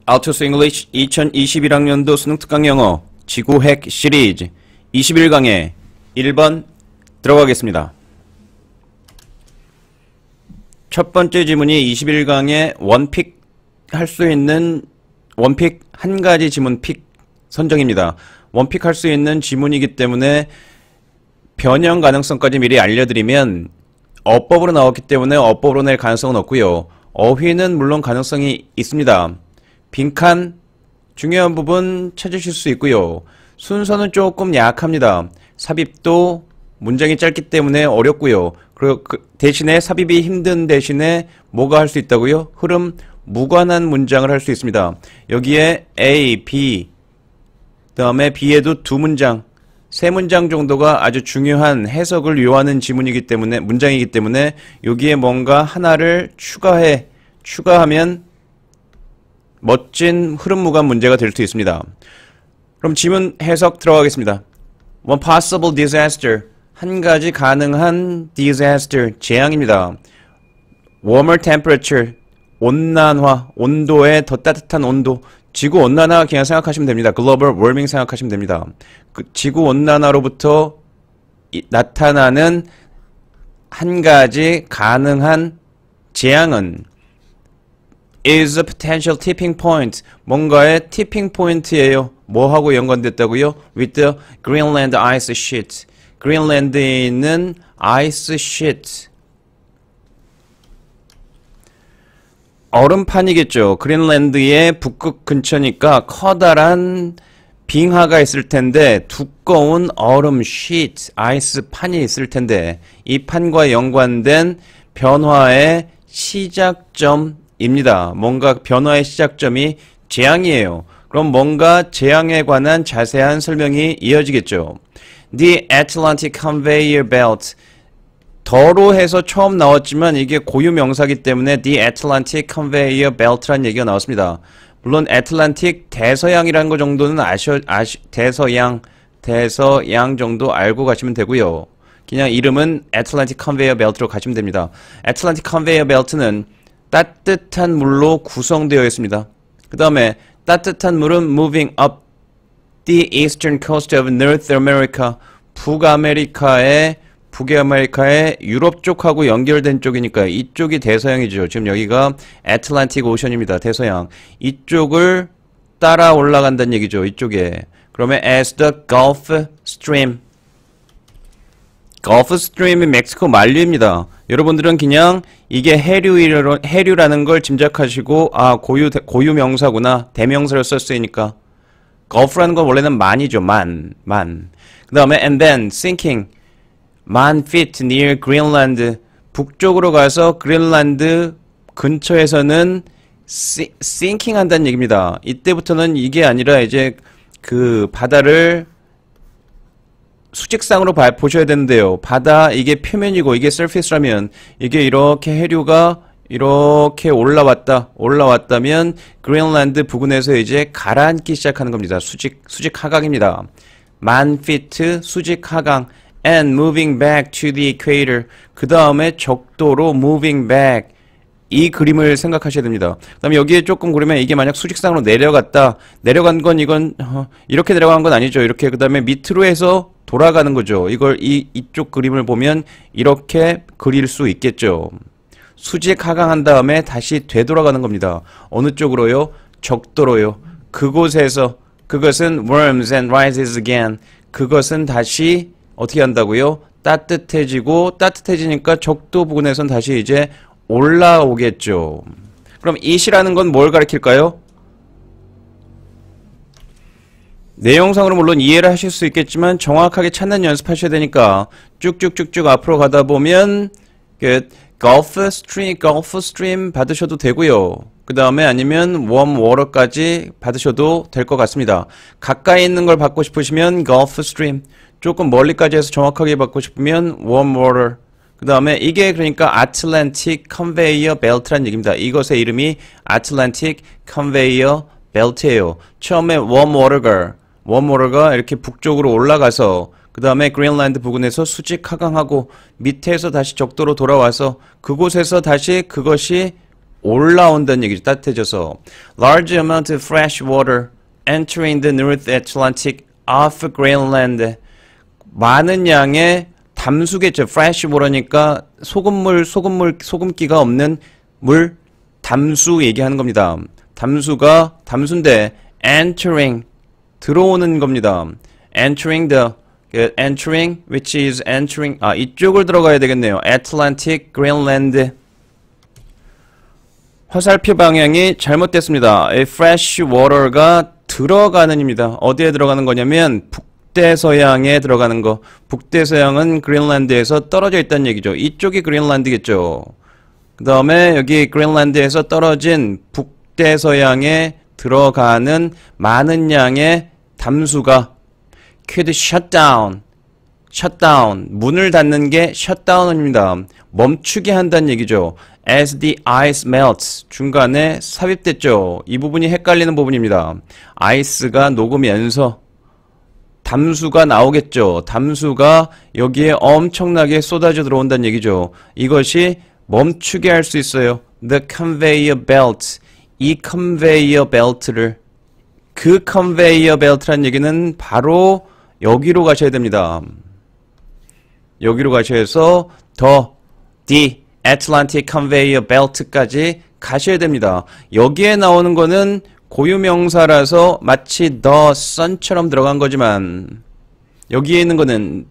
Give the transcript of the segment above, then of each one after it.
알토스 잉글리시 2021학년도 수능 특강 영어 지구핵 시리즈 21강에 1번 들어가겠습니다. 첫 번째 지문이 21강에 원픽 할 수 있는 원픽 한 가지 지문 픽 선정입니다. 원픽 할 수 있는 지문이기 때문에 변형 가능성까지 미리 알려드리면 어법으로 나왔기 때문에 어법으로 낼 가능성은 없고요. 어휘는 물론 가능성이 있습니다. 빈칸 중요한 부분 찾으실 수 있고요. 순서는 조금 약합니다. 삽입도 문장이 짧기 때문에 어렵고요. 그리고 대신에 삽입이 힘든 대신에 뭐가 할 수 있다고요? 흐름 무관한 문장을 할 수 있습니다. 여기에 A, B 그 다음에 B에도 두 문장, 세 문장 정도가 아주 중요한 해석을 요하는 지문이기 때문에 문장이기 때문에 여기에 뭔가 하나를 추가하면 멋진 흐름 무관 문제가 될 수 있습니다. 그럼 지문 해석 들어가겠습니다. One possible disaster, 한 가지 가능한 disaster, 재앙입니다. Warmer temperature, 온난화, 온도의 더 따뜻한 온도, 지구 온난화 그냥 생각하시면 됩니다. 글로벌 워밍 생각하시면 됩니다. 그 지구 온난화로부터 나타나는 한 가지 가능한 재앙은 is a potential tipping point. 뭔가의 tipping point예요. 뭐하고 연관됐다고요? With the Greenland ice sheet. 그린란드에 있는 ice sheet. 얼음판이겠죠. 그린란드의 북극 근처니까 커다란 빙하가 있을 텐데 두꺼운 얼음 sheet, 아이스판이 있을 텐데 이 판과 연관된 변화의 시작점입니다. 뭔가 변화의 시작점이 재앙이에요. 그럼 뭔가 재앙에 관한 자세한 설명이 이어지겠죠. The Atlantic Conveyor Belt. 더로 해서 처음 나왔지만 이게 고유 명사기 때문에 The Atlantic Conveyor Belt라는 얘기가 나왔습니다. 물론 애틀란틱 대서양이라는 거 정도는 대서양 정도 알고 가시면 되고요. 그냥 이름은 Atlantic Conveyor Belt로 가시면 됩니다. Atlantic Conveyor Belt는 따뜻한 물로 구성되어 있습니다. 그 다음에 따뜻한 물은 moving up the eastern coast of North America, 북아메리카의 유럽 쪽하고 연결된 쪽이니까 이쪽이 대서양이죠. 지금 여기가 애틀란틱 오션입니다. 대서양. 이쪽을 따라 올라간다는 얘기죠. 이쪽에. 그러면 as the Gulf Stream. Gulf Stream이 멕시코 만류입니다. 여러분들은 그냥 이게 해류라는 걸 짐작하시고 아 고유 명사구나. 대명사로 썼으니까. Gulf라는 건 원래는 만이죠. 만. 그 다음에 and then sinking. Man feet near Greenland. 북쪽으로 가서 그린란드 근처에서는 sinking 한다는 얘기입니다. 이때부터는 이게 아니라 이제 그 바다를 수직상으로 보셔야 되는데요. 바다 이게 표면이고 이게 surface라면 이게 이렇게 해류가 이렇게 올라왔다면 그린란드 부근에서 이제 가라앉기 시작하는 겁니다. 수직 하강입니다. Man feet 수직 하강. And moving back to the equator. 그 다음에 적도로 moving back. 이 그림을 생각하셔야 됩니다. 그 다음에 여기에 조금 그러면 이게 만약 수직상으로 내려간 건 이렇게 내려간 건 아니죠. 이렇게 그 다음에 밑으로 해서 돌아가는 거죠. 이걸 이쪽 그림을 보면 이렇게 그릴 수 있겠죠. 수직 하강한 다음에 다시 되돌아가는 겁니다. 어느 쪽으로요? 적도로요. 그것은 warms and rises again. 그것은 다시 어떻게 한다고요? 따뜻해지니까 적도 부근에선 다시 이제 올라오겠죠. 그럼 it이라는 건 뭘 가리킬까요? 내용상으로 물론 이해를 하실 수 있겠지만 정확하게 찾는 연습하셔야 되니까 쭉쭉쭉쭉 앞으로 가다 보면 Gulf Stream 받으셔도 되고요. 그 다음에 아니면 warm water까지 받으셔도 될 것 같습니다. 가까이 있는 걸 받고 싶으시면 Gulf Stream, 조금 멀리까지 해서 정확하게 받고 싶으면 warm water. 그 다음에 이게 그러니까 Atlantic Conveyor Belt라는 얘기입니다. 이것의 이름이 Atlantic Conveyor Belt예요. 처음에 warm water가 이렇게 북쪽으로 올라가서 그 다음에 그린란드 부근에서 수직 하강하고 밑에서 다시 적도로 돌아와서 그곳에서 다시 그것이 올라온다는 얘기죠. 따뜻해져서. Large amount of fresh water entering the North Atlantic off Greenland. 많은 양의 담수겠죠. fresh water니까 소금기가 없는 물, 담수 얘기하는 겁니다. 담수가 담수인데 entering 들어오는 겁니다. entering which is entering 이쪽을 들어가야 되겠네요. Atlantic, Greenland. 화살표 방향이 잘못됐습니다. fresh water가 들어가는입니다. 어디에 들어가는 거냐면 북대서양에 들어가는 거. 북대서양은 그린란드에서 떨어져 있다는 얘기죠. 이쪽이 그린란드겠죠. 그 다음에 여기 그린란드에서 떨어진 북대서양에 들어가는 많은 양의 담수가 could shut down 문을 닫는 게 shutdown입니다. 멈추게 한다는 얘기죠. as the ice melts 중간에 삽입됐죠. 이 부분이 헷갈리는 부분입니다. 아이스가 녹으면서 담수가 나오겠죠. 담수가 여기에 엄청나게 쏟아져 들어온다는 얘기죠. 이것이 멈추게 할 수 있어요. The conveyor belt 이 컨베이어 벨트를 그 컨베이어 벨트란 얘기는 바로 여기로 가셔야 됩니다. 여기로 가셔야 해서 the Atlantic Conveyor Belt까지 가셔야 됩니다. 여기에 나오는 거는 고유명사라서 마치 the sun처럼 들어간 거지만 여기에 있는 거는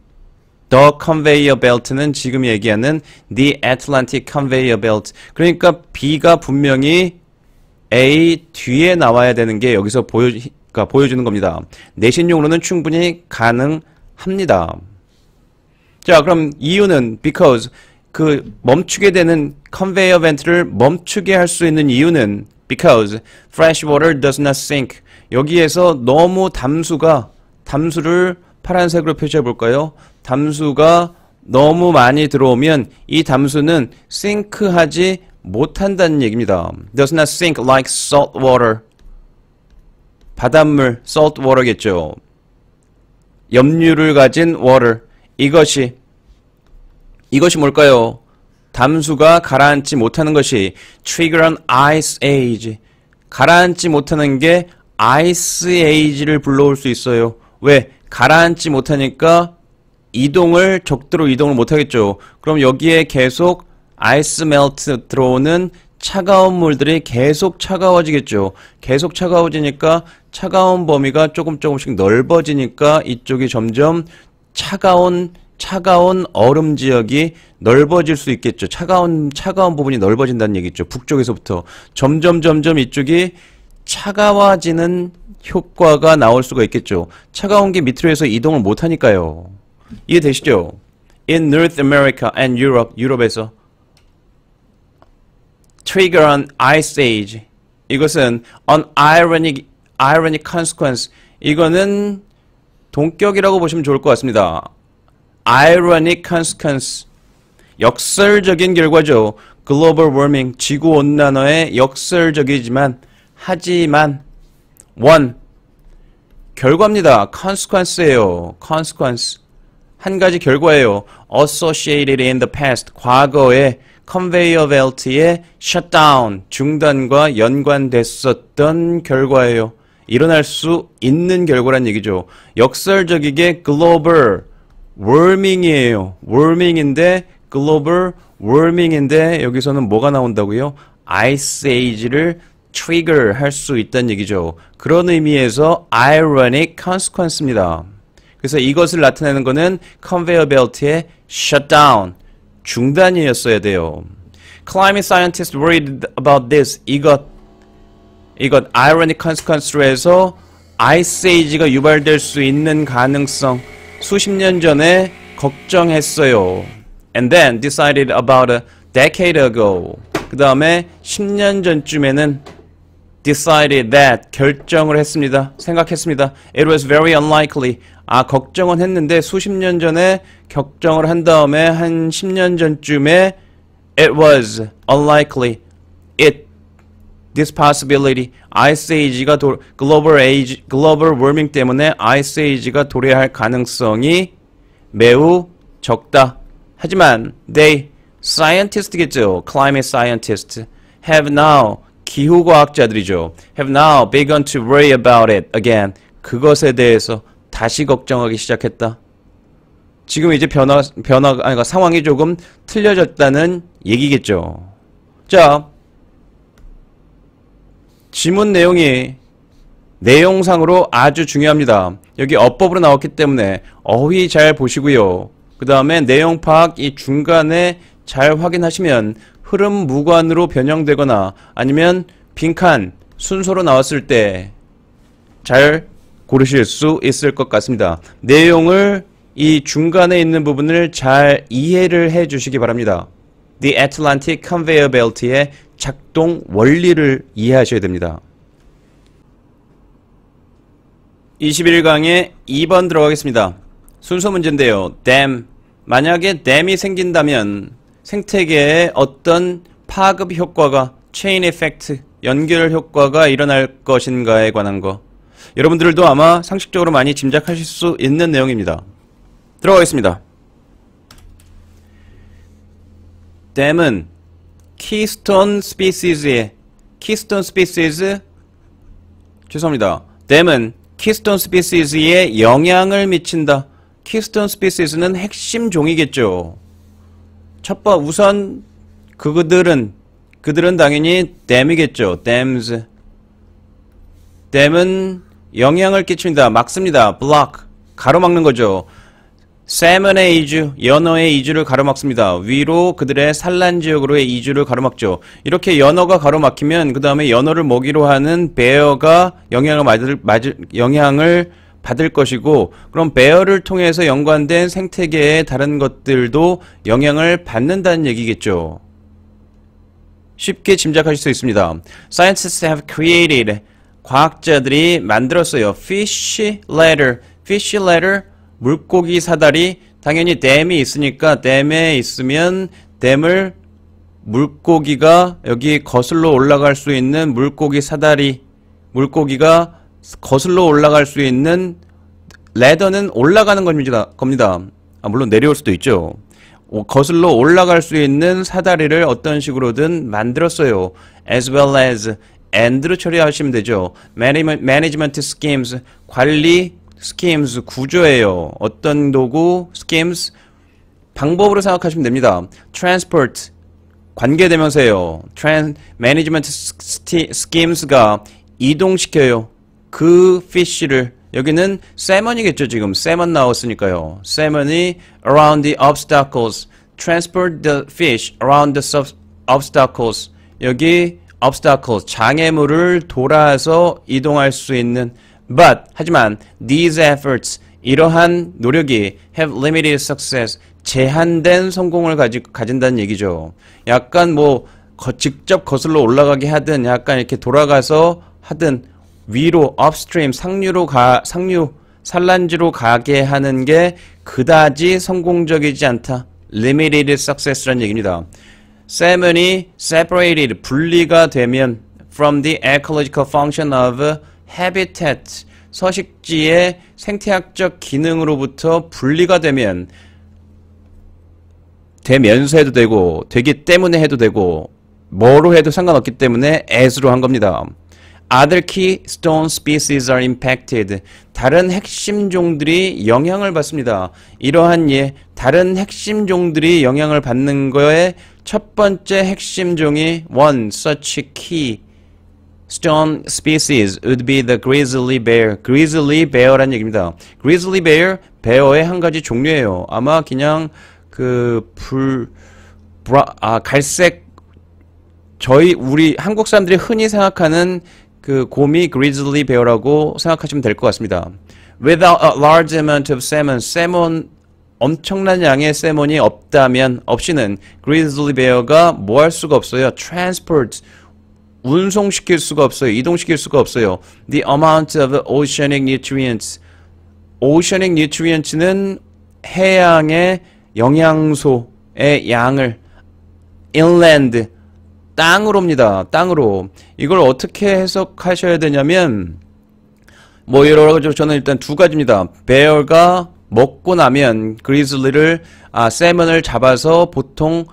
the Conveyor Belt는 지금 얘기하는 the Atlantic Conveyor Belt. 그러니까 B가 분명히 A 뒤에 나와야 되는 게 여기서 보여주는 겁니다. 내신용으로는 충분히 가능합니다. 자, 그럼 이유는 because 그 멈추게 되는 컨베이어 벨트를 멈추게 할 수 있는 이유는 because fresh water does not sink. 여기에서 너무 담수를 파란색으로 표시해 볼까요? 담수가 너무 많이 들어오면 이 담수는 싱크하지 못한다는 얘기입니다. Does not sink like salt water. 바닷물, salt water겠죠. 염류를 가진 water. 이것이 뭘까요? 담수가 가라앉지 못하는 것이 trigger an ice age. 가라앉지 못하는 게 ice age를 불러올 수 있어요. 왜? 가라앉지 못하니까 적도로 이동을 못하겠죠. 그럼 여기에 계속 아이스 멜트 들어오는 차가운 물들이 계속 차가워지겠죠. 계속 차가워지니까 차가운 범위가 조금씩 넓어지니까 이쪽이 점점 차가운 얼음 지역이 넓어질 수 있겠죠. 차가운 부분이 넓어진다는 얘기죠. 북쪽에서부터 점점 이쪽이 차가워지는 효과가 나올 수가 있겠죠. 차가운 게 밑으로 해서 이동을 못 하니까요. 이해되시죠? In North America and Europe, 유럽에서 trigger an ice age. 이것은 an ironic consequence. 이거는 동격이라고 보시면 좋을 것 같습니다. ironic consequence. 역설적인 결과죠. global warming, 지구온난화의 역설적이지만 하지만 결과입니다. consequence예요. consequence. 한 가지 결과예요. associated in the past. 과거에 conveyor belt의 shutdown, 중단과 연관됐었던 결과예요. 일어날 수 있는 결과란 얘기죠. 역설적이게 global warming이에요. warming인데 global warming인데 여기서는 뭐가 나온다고요? ice age를 trigger 할 수 있다는 얘기죠. 그런 의미에서 ironic consequence입니다. 그래서 이것을 나타내는 것은 conveyor belt의 shutdown, 중단이었어야 돼요. Climate scientists worried about this. 이것 ironic consequence로 해서 ice age가 유발될 수 있는 가능성 수십 년 전에 걱정했어요. And then decided about a decade ago. 그 다음에 10년 전쯤에는 decided that 결정을 했습니다. 생각했습니다. It was very unlikely. 걱정은 했는데 수십 년 전에 결정을 한 다음에 한 10년 전쯤에 it was unlikely. This possibility. Ice Age가 global warming 때문에 Ice Age가 도래할 가능성이 매우 적다. 하지만 scientist겠죠. Climate scientist have now, 기후과학자들이죠. have now begun to worry about it again. 그것에 대해서 다시 걱정하기 시작했다. 지금 이제 아니, 상황이 조금 틀려졌다는 얘기겠죠. 자, 지문 내용이 내용상으로 아주 중요합니다. 여기 어법으로 나왔기 때문에 어휘 잘 보시고요. 그 다음에 내용 파악 이 중간에 잘 확인하시면 흐름 무관으로 변형되거나 아니면 빈칸 순서로 나왔을 때 잘 고르실 수 있을 것 같습니다. 내용을 이 중간에 있는 부분을 잘 이해를 해 주시기 바랍니다. The Atlantic Conveyor Belt의 작동 원리를 이해하셔야 됩니다. 21강에 2번 들어가겠습니다. 순서 문제인데요. dam. 만약에 댐이 생긴다면 생태계에 어떤 파급 효과가 chain effect, 연결 효과가 일어날 것인가에 관한 거. 여러분들도 아마 상식적으로 많이 짐작하실 수 있는 내용입니다. 들어가겠습니다. 댐은 keystone species의 keystone species 죄송합니다. 댐은 keystone species에 영향을 미친다. keystone species는 핵심 종이겠죠. 우선 그들은 당연히 댐이겠죠. dams. 댐은 영향을 끼칩니다. 막습니다. block. 가로막는 거죠. salmon의 이주, 연어의 이주를 가로막습니다. 위로 그들의 산란지역으로의 이주를 가로막죠. 이렇게 연어가 가로막히면 그 다음에 연어를 먹이로 하는 베어가 영향을 받을 것이고, 그럼 베어를 통해서 연관된 생태계의 다른 것들도 영향을 받는다는 얘기겠죠. 쉽게 짐작하실 수 있습니다. Scientists have created, 과학자들이 만들었어요. Fish ladder. Fish ladder, 물고기 사다리. 당연히 댐이 있으니까 댐에 있으면 댐을 물고기가 여기 거슬러 올라갈 수 있는 물고기 사다리, 물고기가 거슬러 올라갈 수 있는 레더는 올라가는 겁니다. 물론 내려올 수도 있죠. 거슬러 올라갈 수 있는 사다리를 어떤 식으로든 만들었어요. As well as and로 처리하시면 되죠. Management schemes, 관리 schemes, 구조예요. 어떤 도구, schemes, 방법으로 생각하시면 됩니다. Transport, 관계대명사예요. Management schemes가 이동시켜요. 그 fish를, 여기는 salmon이겠죠. 지금 salmon 나왔으니까요. salmon이 around the obstacles, transport the fish around the obstacles. 여기 obstacles, 장애물을 돌아서 이동할 수 있는. But, 하지만 these efforts, 이러한 노력이 have limited success, 제한된 성공을 가진다는 얘기죠. 약간 직접 거슬러 올라가게 하든 약간 이렇게 돌아가서 하든 위로 upstream, 산란지로 가게 하는 게 그다지 성공적이지 않다. limited success라는 얘기입니다. salmon이 separated, 분리가 되면 from the ecological function of habitat, 서식지의 생태학적 기능으로부터 분리가 되면서 해도 되고, 되기 때문에 해도 되고, 뭐로 해도 상관없기 때문에 as로 한 겁니다. Other keystone species are impacted. 다른 핵심 종들이 영향을 받습니다. 이러한 다른 핵심 종들이 영향을 받는 거에 첫 번째 핵심 종이 one such keystone species would be the grizzly bear. grizzly bear란 얘기입니다. grizzly bear, 베어의 한 가지 종류예요. 아마 그냥 갈색, 우리 한국 사람들이 흔히 생각하는 그 곰이 grizzly bear라고 생각하시면 될 것 같습니다. Without a large amount of salmon, 엄청난 양의 salmon이 없이는 grizzly bear가 뭐 할 수가 없어요. transport, 운송시킬 수가 없어요. 이동시킬 수가 없어요. The amount of oceanic nutrients, oceanic nutrients는 해양의 영양소의 양을 inland, 땅으로입니다. 땅으로. 이걸 어떻게 해석하셔야 되냐면 여러 가지, 저는 일단 두 가지입니다. bear가 먹고 나면 grizzly를 salmon을 잡아서 보통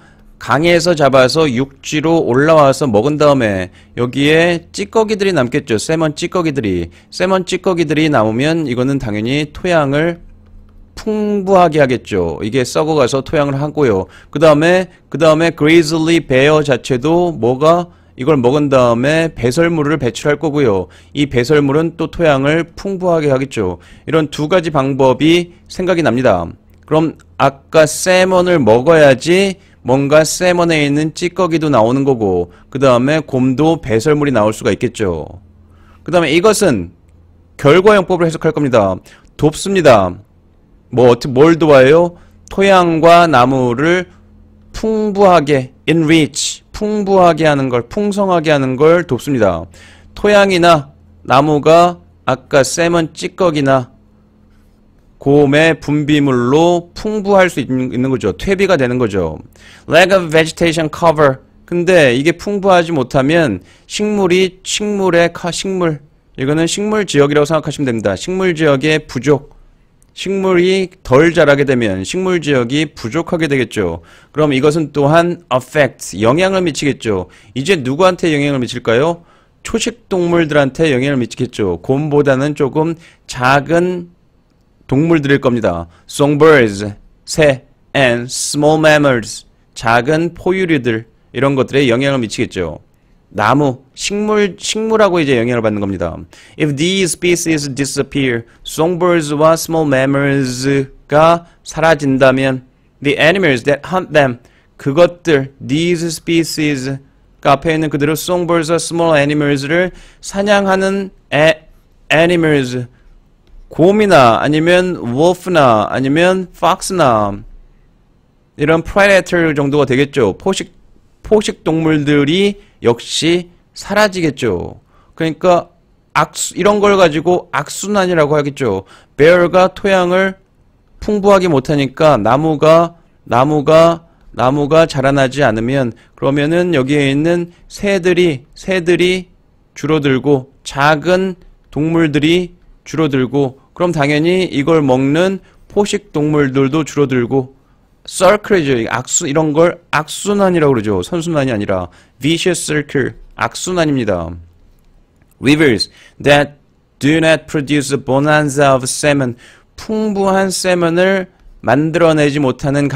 강에서 잡아서 육지로 올라와서 먹은 다음에 여기에 찌꺼기들이 남겠죠. 세먼 찌꺼기들이. 세먼 찌꺼기들이 남으면 이거는 당연히 토양을 풍부하게 하겠죠. 이게 썩어가서 토양을 하고요. 그 다음에 grizzly bear 자체도 뭐가 이걸 먹은 다음에 배설물을 배출할 거고요. 이 배설물은 또 토양을 풍부하게 하겠죠. 이런 두 가지 방법이 생각이 납니다. 그럼 아까 세먼을 먹어야지 뭔가 세먼에 있는 찌꺼기도 나오는 거고 그 다음에 곰도 배설물이 나올 수가 있겠죠. 그 다음에 이것은 결과용법을 해석할 겁니다. 돕습니다. 뭘 도와요? 토양과 나무를 풍부하게 enrich, 풍부하게 하는 걸, 풍성하게 하는 걸 돕습니다. 토양이나 나무가 아까 세먼 찌꺼기나 곰의 분비물로 풍부할 수 있는 거죠. 퇴비가 되는 거죠. Lack of vegetation cover. 근데 이게 풍부하지 못하면 식물의 이거는 식물 지역이라고 생각하시면 됩니다. 식물 지역의 부족. 식물이 덜 자라게 되면 식물 지역이 부족하게 되겠죠. 그럼 이것은 또한 affect, 영향을 미치겠죠. 이제 누구한테 영향을 미칠까요? 초식 동물들한테 영향을 미치겠죠. 곰보다는 조금 작은 동물들일 겁니다. songbirds, 새, and small mammals, 작은 포유류들, 이런 것들에 영향을 미치겠죠. 나무, 식물하고 이제 영향을 받는 겁니다. If these species disappear, songbirds와 small mammals가 사라진다면, the animals that hunt them, 그것들, these species, 그 앞에 있는 그대로 songbirds와 small animals를 사냥하는 animals, 곰이나 아니면 wolf나 아니면 fox나 이런 predator 정도가 되겠죠. 포식 동물들이 역시 사라지겠죠. 그러니까 이런 걸 가지고 악순환이라고 하겠죠. bear가 토양을 풍부하게 못하니까 나무가 자라나지 않으면 그러면은 여기에 있는 새들이 줄어들고 작은 동물들이 줄어들고 그럼 당연히 이걸 먹는 포식 동물들도 줄어들고 circle이죠. 이런 걸 악순환이라고 그러죠. 선순환이 아니라 vicious circle, 악순환입니다. Rivers that do not produce a bonanza of salmon, 풍부한 세먼을 만들어내지 못하는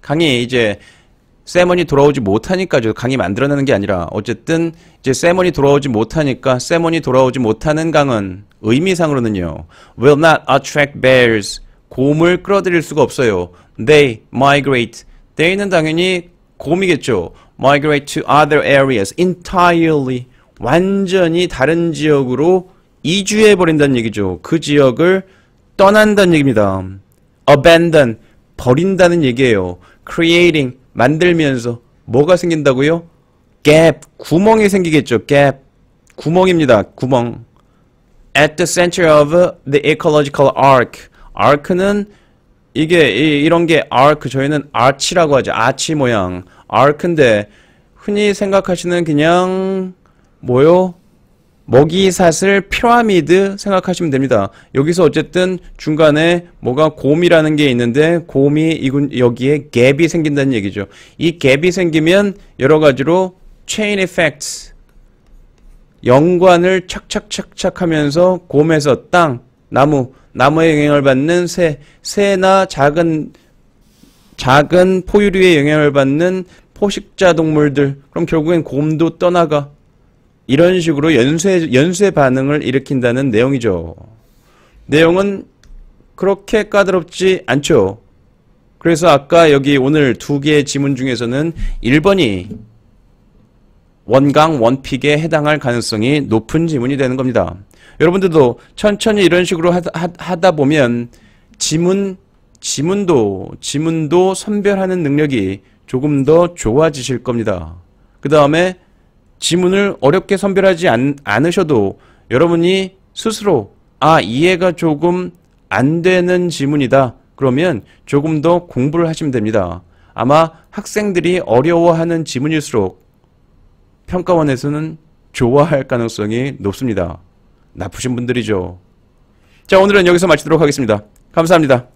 강이 이제 세먼이 돌아오지 못하니까죠. 강이 만들어내는 게 아니라 어쨌든 이제 세먼이 돌아오지 못하니까 세먼이 돌아오지 못하는 강은 의미상으로는요. will not attract bears, 곰을 끌어들일 수가 없어요. They migrate. they는 당연히 곰이겠죠. migrate to other areas entirely. 완전히 다른 지역으로 이주해버린다는 얘기죠. 그 지역을 떠난다는 얘기입니다. abandon, 버린다는 얘기예요. creating, 만들면서 뭐가 생긴다고요? gap, 구멍이 생기겠죠. gap, 구멍입니다. 구멍. at the center of the ecological arc. arc는 이게 이런 게 arc, 저희는 arch라고 하죠. 아치 모양. arc인데 흔히 생각하시는 그냥 먹이사슬 피라미드 생각하시면 됩니다. 여기서 어쨌든 중간에 뭐가 곰이라는 게 있는데 곰이 여기에 갭이 생긴다는 얘기죠. 이 갭이 생기면 여러 가지로 chain effects, 연관을 착착착착 하면서 곰에서 땅, 나무의 영향을 받는 새나 작은 포유류의 영향을 받는 포식자 동물들, 그럼 결국엔 곰도 떠나가. 이런 식으로 연쇄 반응을 일으킨다는 내용이죠. 내용은 그렇게 까다롭지 않죠. 그래서 아까 여기 오늘 두 개의 지문 중에서는 1번이 원강 원픽에 해당할 가능성이 높은 지문이 되는 겁니다. 여러분들도 천천히 이런 식으로 하다 보면 지문도 선별하는 능력이 조금 더 좋아지실 겁니다. 그 다음에 지문을 어렵게 선별하지 않으셔도 여러분이 스스로 이해가 조금 안 되는 지문이다. 그러면 조금 더 공부를 하시면 됩니다. 아마 학생들이 어려워하는 지문일수록 평가원에서는 좋아할 가능성이 높습니다. 나쁘신 분들이죠. 자, 오늘은 여기서 마치도록 하겠습니다. 감사합니다.